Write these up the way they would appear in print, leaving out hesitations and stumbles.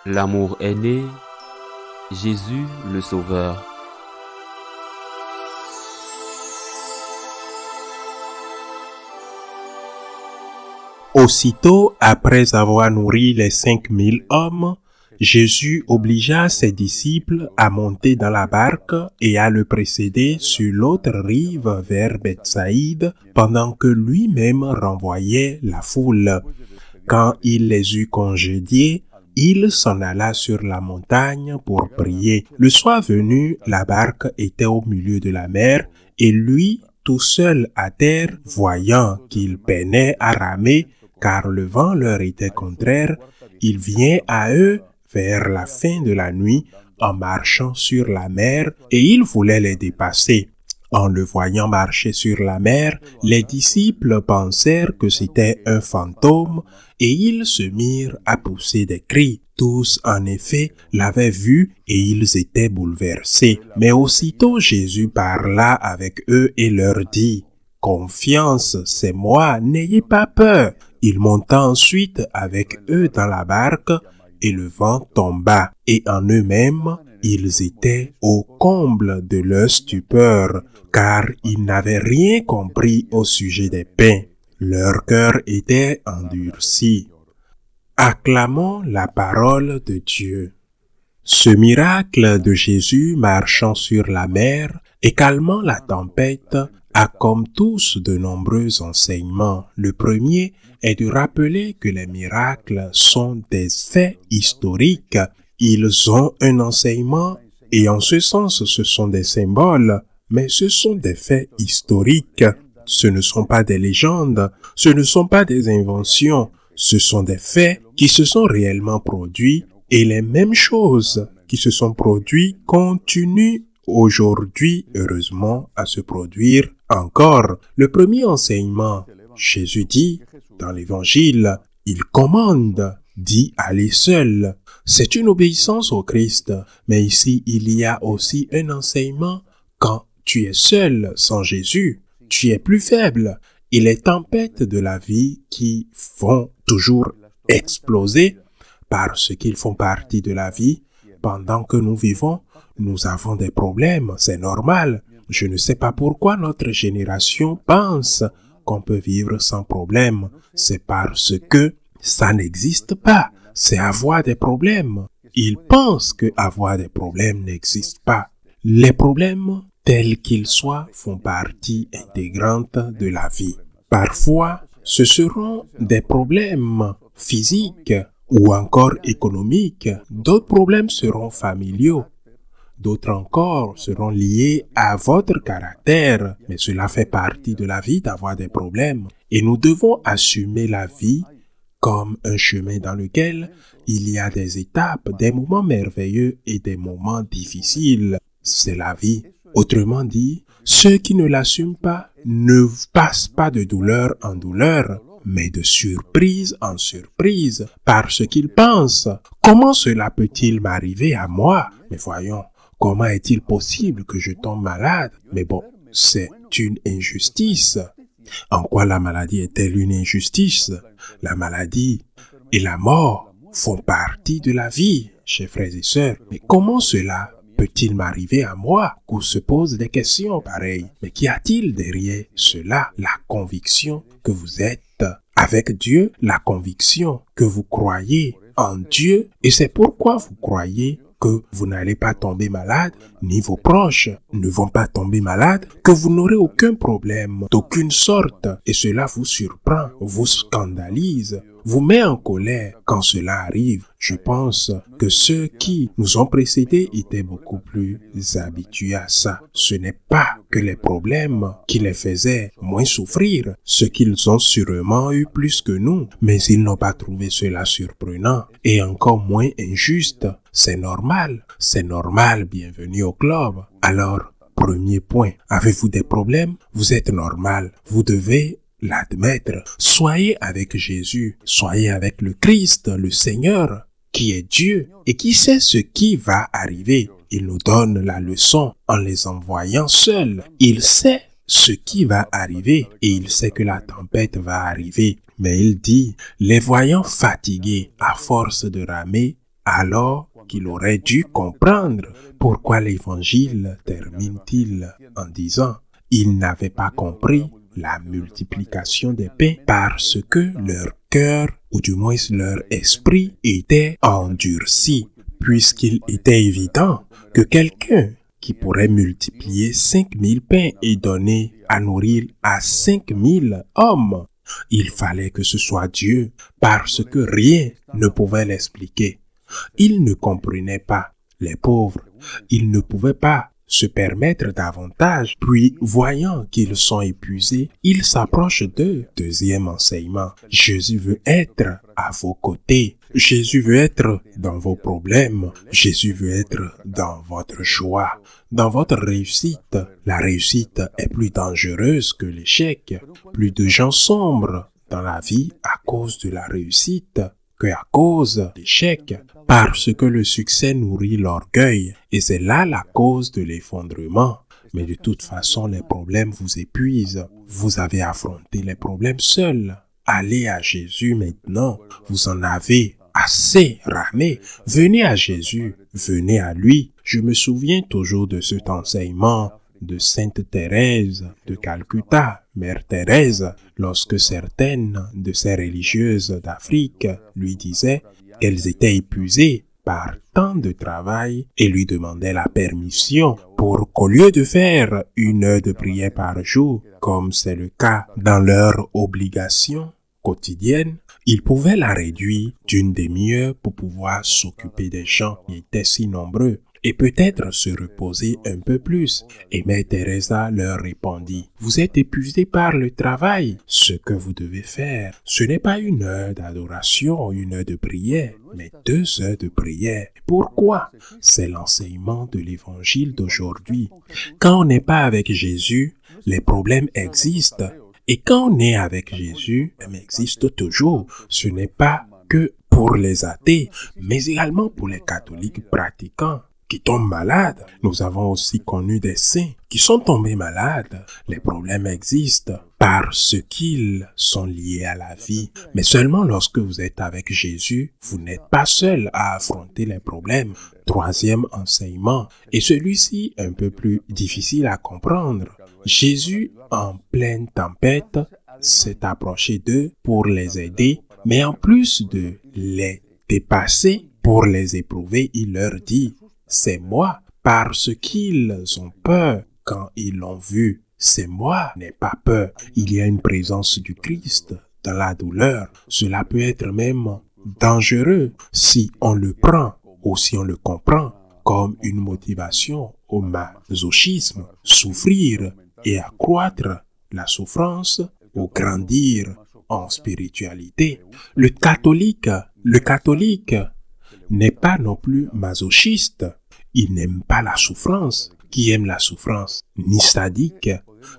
L'amour est né, Jésus le Sauveur. Aussitôt après avoir nourri les 5000 hommes, Jésus obligea ses disciples à monter dans la barque et à le précéder sur l'autre rive vers Bethsaïde, pendant que lui-même renvoyait la foule. Quand il les eut congédiés, il s'en alla sur la montagne pour prier. Le soir venu, la barque était au milieu de la mer, et lui, tout seul à terre, voyant qu'il peinait à ramer, car le vent leur était contraire, il vient à eux vers la fin de la nuit en marchant sur la mer, et il voulait les dépasser. En le voyant marcher sur la mer, les disciples pensèrent que c'était un fantôme, et ils se mirent à pousser des cris. Tous, en effet, l'avaient vu et ils étaient bouleversés. Mais aussitôt Jésus parla avec eux et leur dit: « Confiance, c'est moi, n'ayez pas peur. » Il monta ensuite avec eux dans la barque, et le vent tomba, et en eux-mêmes, ils étaient au comble de leur stupeur, car ils n'avaient rien compris au sujet des pains. Leur cœur était endurci. Acclamons la parole de Dieu. Ce miracle de Jésus marchant sur la mer et calmant la tempête a comme tous de nombreux enseignements. Le premier est de rappeler que les miracles sont des faits historiques. Ils ont un enseignement et en ce sens ce sont des symboles, mais ce sont des faits historiques. Ce ne sont pas des légendes, ce ne sont pas des inventions, ce sont des faits qui se sont réellement produits et les mêmes choses qui se sont produites continuent aujourd'hui, heureusement, à se produire encore. Le premier enseignement, Jésus dit dans l'Évangile, il commande, dit aller seul. C'est une obéissance au Christ, mais ici il y a aussi un enseignement. Quand tu es seul sans Jésus, tu es plus faible. Et les tempêtes de la vie qui vont toujours exploser parce qu'ils font partie de la vie. Pendant que nous vivons, nous avons des problèmes, c'est normal. Je ne sais pas pourquoi notre génération pense qu'on peut vivre sans problème. C'est parce que ça n'existe pas. C'est avoir des problèmes. Ils pensent que avoir des problèmes n'existe pas. Les problèmes, tels qu'ils soient, font partie intégrante de la vie. Parfois, ce seront des problèmes physiques ou encore économiques. D'autres problèmes seront familiaux. D'autres encore seront liés à votre caractère. Mais cela fait partie de la vie d'avoir des problèmes. Et nous devons assumer la vie comme un chemin dans lequel il y a des étapes, des moments merveilleux et des moments difficiles. C'est la vie. Autrement dit, ceux qui ne l'assument pas ne passent pas de douleur en douleur, mais de surprise en surprise, parce qu'ils pensent « Comment cela peut-il m'arriver à moi ?» Mais voyons, comment est-il possible que je tombe malade? Mais bon, c'est une injustice. En quoi la maladie est-elle une injustice? La maladie et la mort font partie de la vie, chers frères et sœurs. Mais comment cela peut-il m'arriver à moi? Qu'on se pose des questions pareilles. Mais qu'y a-t-il derrière cela? La conviction que vous êtes avec Dieu, la conviction que vous croyez en Dieu, et c'est pourquoi vous croyez que vous n'allez pas tomber malade, ni vos proches ne vont pas tomber malades, que vous n'aurez aucun problème d'aucune sorte, et cela vous surprend, vous scandalise, vous met en colère quand cela arrive. Je pense que ceux qui nous ont précédés étaient beaucoup plus habitués à ça. Ce n'est pas que les problèmes qui les faisaient moins souffrir, ce qu'ils ont sûrement eu plus que nous, mais ils n'ont pas trouvé cela surprenant et encore moins injuste. C'est normal, bienvenue au club. Alors, premier point, avez-vous des problèmes? Vous êtes normal, vous devez l'admettre. Soyez avec Jésus, soyez avec le Christ, le Seigneur, qui est Dieu et qui sait ce qui va arriver. Il nous donne la leçon en les envoyant seuls. Il sait ce qui va arriver et il sait que la tempête va arriver. Mais il dit, les voyant fatigués à force de ramer, alors qu'il aurait dû comprendre pourquoi l'Évangile termine-t-il en disant « Ils n'avaient pas compris la multiplication des pains parce que leur cœur, ou du moins leur esprit, était endurci, puisqu'il était évident que quelqu'un qui pourrait multiplier 5000 pains et donner à nourrir à 5000 hommes, il fallait que ce soit Dieu, parce que rien ne pouvait l'expliquer. Ils ne comprenaient pas, les pauvres, ils ne pouvaient pas se permettre davantage, puis voyant qu'ils sont épuisés, ils s'approchent d'eux. Deuxième enseignement, Jésus veut être à vos côtés. Jésus veut être dans vos problèmes. Jésus veut être dans votre joie, dans votre réussite. La réussite est plus dangereuse que l'échec. Plus de gens sombrent dans la vie à cause de la réussite qu'à cause de l'échec, parce que le succès nourrit l'orgueil, et c'est là la cause de l'effondrement. Mais de toute façon, les problèmes vous épuisent. Vous avez affronté les problèmes seuls. Allez à Jésus maintenant. Vous en avez assez ramé. Venez à Jésus. Venez à lui. Je me souviens toujours de cet enseignement de Sainte Thérèse de Calcutta, Mère Thérèse, lorsque certaines de ces religieuses d'Afrique lui disaient qu'elles étaient épuisées par tant de travail et lui demandaient la permission pour qu'au lieu de faire 1 heure de prière par jour, comme c'est le cas dans leur obligation quotidienne, ils pouvaient la réduire d'1 demi-heure pour pouvoir s'occuper des gens qui étaient si nombreux et peut-être se reposer un peu plus. Et Mère Teresa leur répondit, « Vous êtes épuisés par le travail. Ce que vous devez faire, ce n'est pas 1 heure d'adoration, 1 heure de prière, mais 2 heures de prière. » Pourquoi? C'est l'enseignement de l'Évangile d'aujourd'hui. Quand on n'est pas avec Jésus, les problèmes existent. Et quand on est avec Jésus, ils existent toujours. Ce n'est pas que pour les athées, mais également pour les catholiques pratiquants qui tombent malades. Nous avons aussi connu des saints qui sont tombés malades. Les problèmes existent parce qu'ils sont liés à la vie. Mais seulement lorsque vous êtes avec Jésus, vous n'êtes pas seul à affronter les problèmes. Troisième enseignement, et celui-ci un peu plus difficile à comprendre. Jésus, en pleine tempête, s'est approché d'eux pour les aider, mais en plus de les dépasser, pour les éprouver, il leur dit, « C'est moi », parce qu'ils ont peur quand ils l'ont vu. « C'est moi », n'aie pas peur. Il y a une présence du Christ dans la douleur. Cela peut être même dangereux si on le prend ou si on le comprend comme une motivation au masochisme, souffrir et accroître la souffrance ou grandir en spiritualité. Le catholique n'est pas non plus masochiste. Il n'aime pas la souffrance. Qui aime la souffrance? Ni sadique,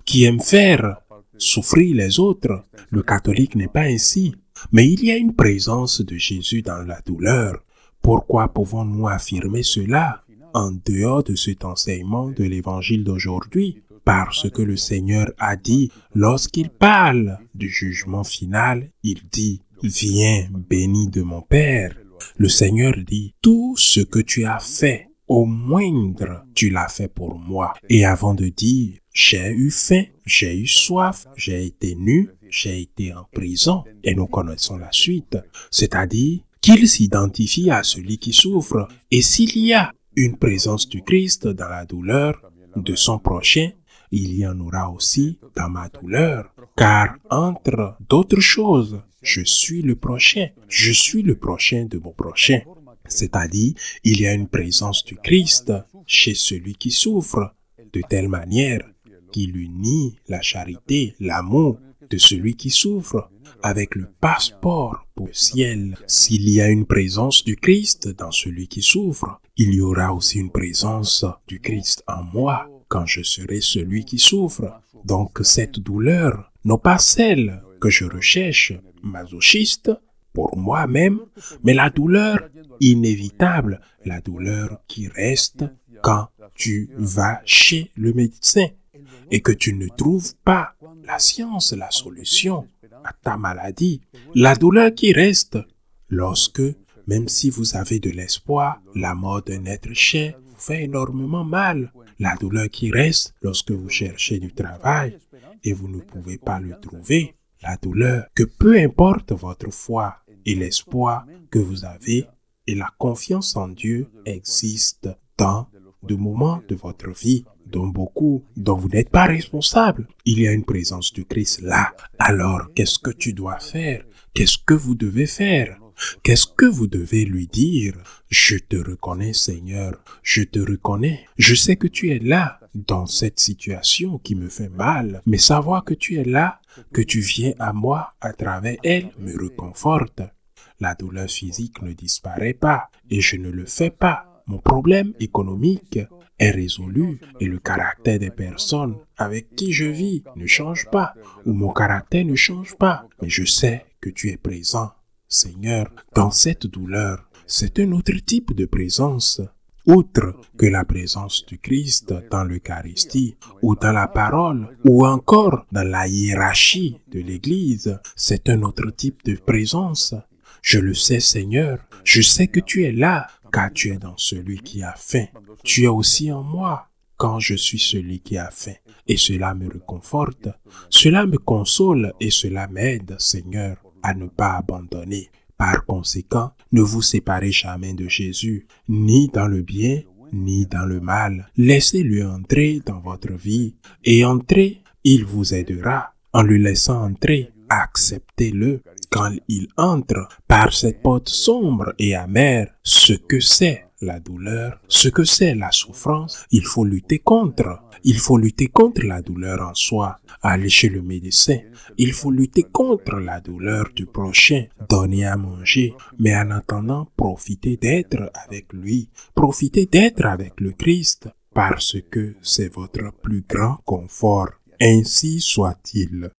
qui aime faire souffrir les autres. Le catholique n'est pas ainsi. Mais il y a une présence de Jésus dans la douleur. Pourquoi pouvons-nous affirmer cela en dehors de cet enseignement de l'Évangile d'aujourd'hui? Parce que le Seigneur a dit, lorsqu'il parle du jugement final, il dit, « Viens, béni de mon Père ». Le Seigneur dit, « Tout ce que tu as fait, au moindre, tu l'as fait pour moi. » Et avant de dire, « J'ai eu faim, j'ai eu soif, j'ai été nu, j'ai été en prison. » Et nous connaissons la suite. C'est-à-dire qu'il s'identifie à celui qui souffre. Et s'il y a une présence du Christ dans la douleur de son prochain, il y en aura aussi dans ma douleur. Car entre d'autres choses, je suis le prochain. Je suis le prochain de mon prochain. C'est-à-dire, il y a une présence du Christ chez celui qui souffre, de telle manière qu'il unit la charité, l'amour de celui qui souffre avec le passeport pour le ciel. S'il y a une présence du Christ dans celui qui souffre, il y aura aussi une présence du Christ en moi quand je serai celui qui souffre. Donc cette douleur n'est pas celle que je recherche, masochiste, pour moi-même, mais la douleur inévitable, la douleur qui reste quand tu vas chez le médecin et que tu ne trouves pas la science, la solution à ta maladie. La douleur qui reste lorsque Même si vous avez de l'espoir, la mort d'un être cher vous fait énormément mal. La douleur qui reste lorsque vous cherchez du travail et vous ne pouvez pas le trouver. La douleur que peu importe votre foi et l'espoir que vous avez et la confiance en Dieu existent dans de moments de votre vie dont vous n'êtes pas responsable. Il y a une présence du Christ là. Alors, qu'est-ce que tu dois faire? Qu'est-ce que vous devez faire? Qu'est-ce que vous devez lui dire? Je te reconnais, Seigneur. Je te reconnais. Je sais que tu es là dans cette situation qui me fait mal. Mais savoir que tu es là, que tu viens à moi à travers elle, me réconforte. La douleur physique ne disparaît pas et je ne le fais pas. Mon problème économique est résolu et le caractère des personnes avec qui je vis ne change pas ou mon caractère ne change pas. Mais je sais que tu es présent, Seigneur, dans cette douleur. C'est un autre type de présence. Outre que la présence du Christ dans l'Eucharistie ou dans la parole ou encore dans la hiérarchie de l'Église, c'est un autre type de présence. Je le sais, Seigneur, je sais que tu es là, car tu es dans celui qui a faim. Tu es aussi en moi, quand je suis celui qui a faim. Et cela me réconforte, cela me console et cela m'aide, Seigneur, à ne pas abandonner. Par conséquent, ne vous séparez jamais de Jésus, ni dans le bien, ni dans le mal. Laissez-lui entrer dans votre vie, et entrer, il vous aidera. En le laissant entrer, acceptez-le. Quand il entre par cette porte sombre et amère, ce que c'est la douleur, ce que c'est la souffrance, il faut lutter contre. Il faut lutter contre la douleur en soi, aller chez le médecin. Il faut lutter contre la douleur du prochain, donner à manger. Mais en attendant, profitez d'être avec lui, profitez d'être avec le Christ, parce que c'est votre plus grand confort. Ainsi soit-il.